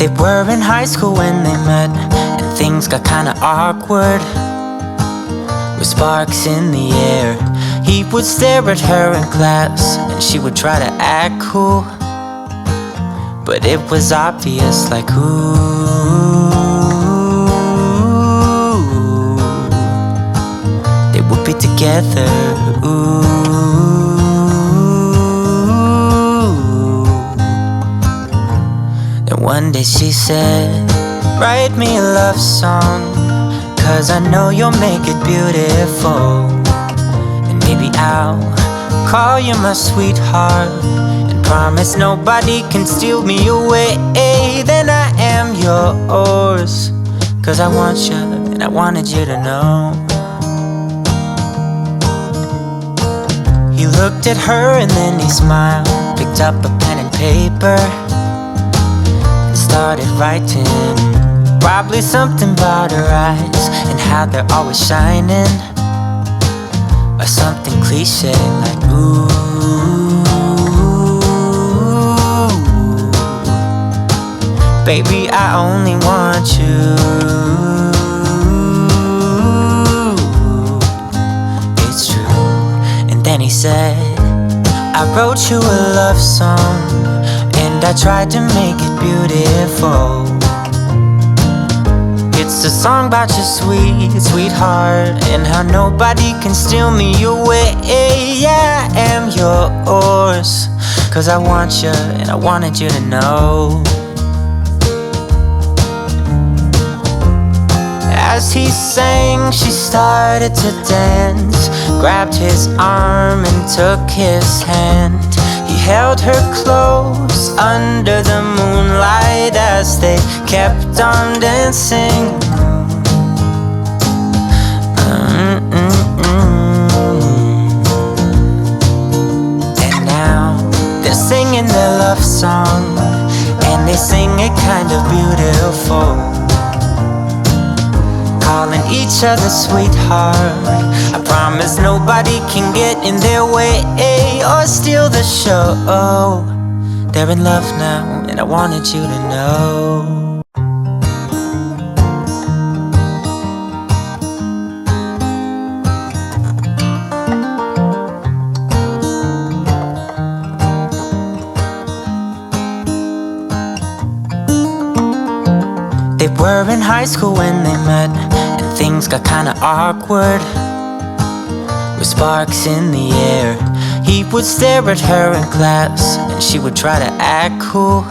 They were in high school when they met, and things got kinda awkward. With sparks in the air, he would stare at her in class, and she would try to act cool. But it was obvious, like, ooh, they would be together, ooh. Then one day she said, write me a love song, 'cause I know you'll make it beautiful. And maybe I'll call you my sweetheart, and promise nobody can steal me away. Then I am yours, 'cause I want you, and I wanted you to know. He looked at her and then he smiled, picked up a pen and paper, and started writing. Probably something about her eyes and how they're always shining, or something cliche like, ooh, baby, I only want you. It's true. And then he said, I wrote you a love song, and I tried to make it beautiful. It's a song about your sweet, sweetheart, and how nobody can steal me away. Yeah, I am yours, 'cause I want you, and I wanted you to know. As he sang, she started to dance, grabbed his arm and took his hand. He held her close under the moonlight as they kept on dancing. And now they're singing their love song, and they sing it kind of beautiful, calling each other sweetheart. I promise nobody can get in their way or steal the show. They're in love now, and I wanted you to know. They were in high school when they met, and things got kinda awkward. With sparks in the air, he would stare at her in class, and she would try to act cool.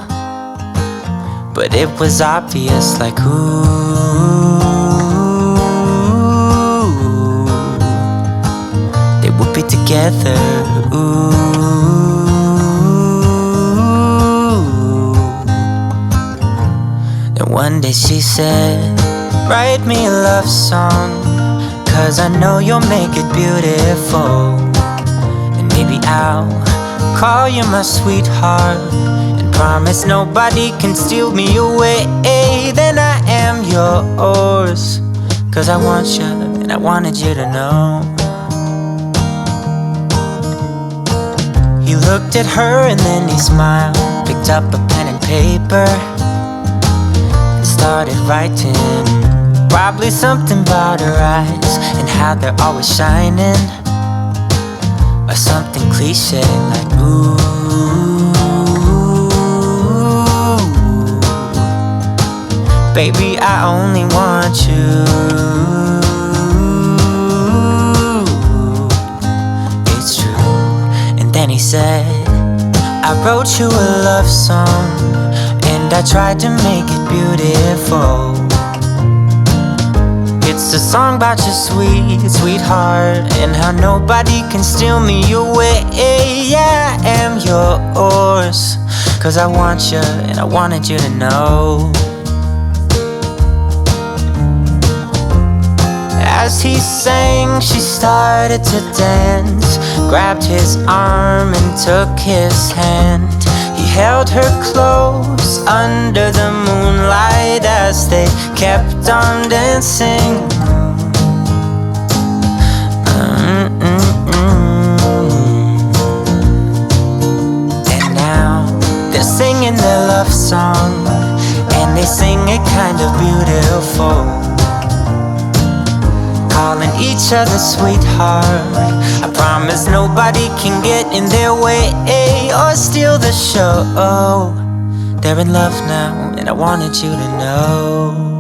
But it was obvious, like, ooh, they would be together, ooh. One day she said, write me a love song, 'cause I know you'll make it beautiful. And maybe I'll call you my sweetheart, and promise nobody can steal me away. Then I am yours, 'cause I want you, and I wanted you to know. He looked at her and then he smiled, picked up a pen and paper, started writing. Probably something about her eyes and how they're always shining, or something cliche like, ooh, baby, I only want you. It's true. And then he said, I wrote you a love song, and I tried to make it beautiful. It's a song about your sweet, sweetheart, and how nobody can steal me away. Yeah, I am yours, 'cause I want you, and I wanted you to know. As he sang, she started to dance, grabbed his arm and took his hand. He held her close under the moonlight as they kept on dancing. And now they're singing their love song, and they sing it kind of beautiful, calling each other sweetheart. I promise nobody can get in their way or steal the show. They're in love now, and I wanted you to know.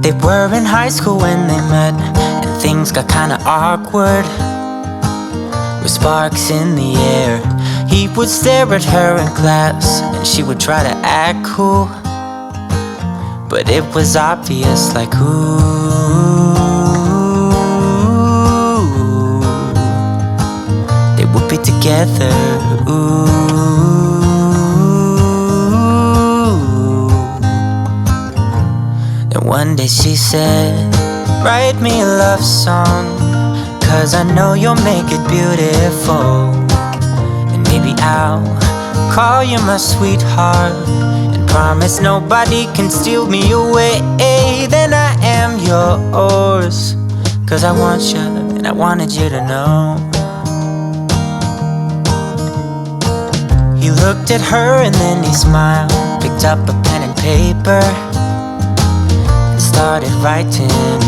They were in high school when they met, and things got kinda awkward. With sparks in the air, he would stare at her in class, and she would try to act cool, but it was obvious, like, ooh, they would be together, ooh. One day she said, write me a love song, 'cause I know you'll make it beautiful. And maybe I'll call you my sweetheart, and promise nobody can steal me away. Then I am yours, 'cause I want you, and I wanted you to know. He looked at her and then he smiled, picked up a pen and paper, started writing.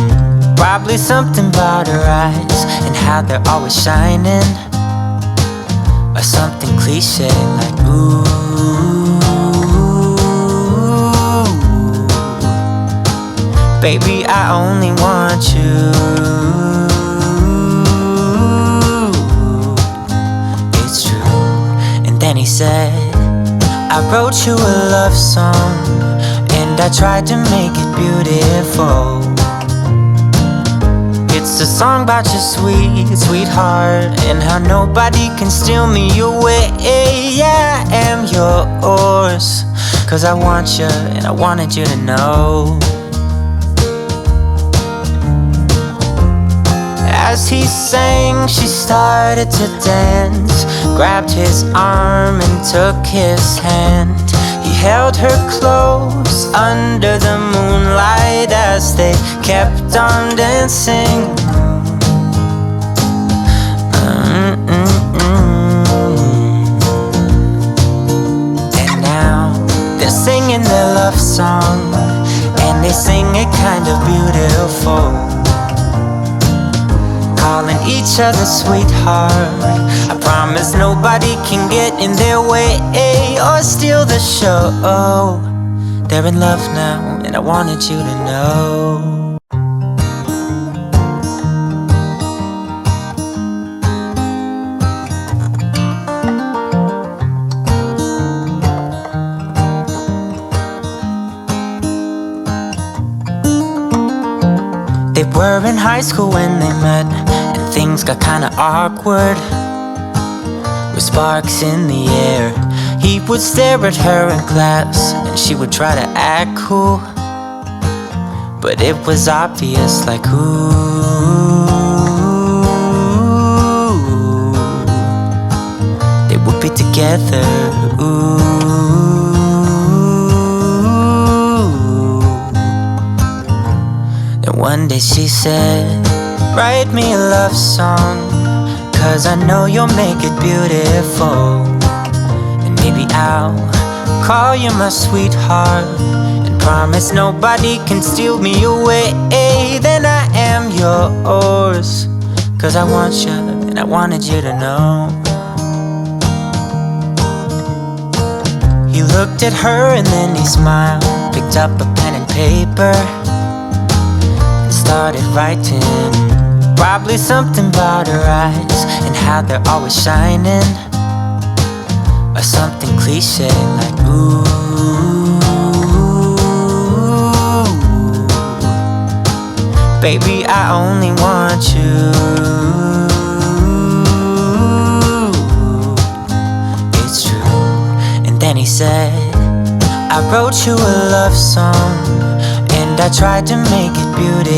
Probably something about her eyes and how they're always shining, or something cliche like, ooh, baby, I only want you. It's true. And then he said, I wrote you a love song, and I tried to make it beautiful. It's a song about your sweet, sweetheart, and how nobody can steal me away. Yeah, I am yours, 'cause I want you, and I wanted you to know. As he sang, she started to dance, grabbed his arm and took his hand. He held her close under the moonlight as they kept on dancing. And now they're singing their love song, and they sing it kind of beautiful, calling each other sweetheart. I promise nobody can get in their way or steal the show. They're in love now, and I wanted you to know. They were in high school when they met, and things got kinda awkward. With sparks in the air, he would stare at her in class, and she would try to act cool, but it was obvious, like, ooh, they would be together, ooh. One day she said, write me a love song, 'cause I know you'll make it beautiful. And maybe I'll call you my sweetheart, and promise nobody can steal me away. Then I am yours, 'cause I want you, and I wanted you to know. He looked at her and then he smiled, picked up a pen and paper, started writing. Probably something about her eyes and how they're always shining, or something cliche like, ooh, baby, I only want you. It's true. And then he said, I wrote you a love song, and I tried to make it beautiful,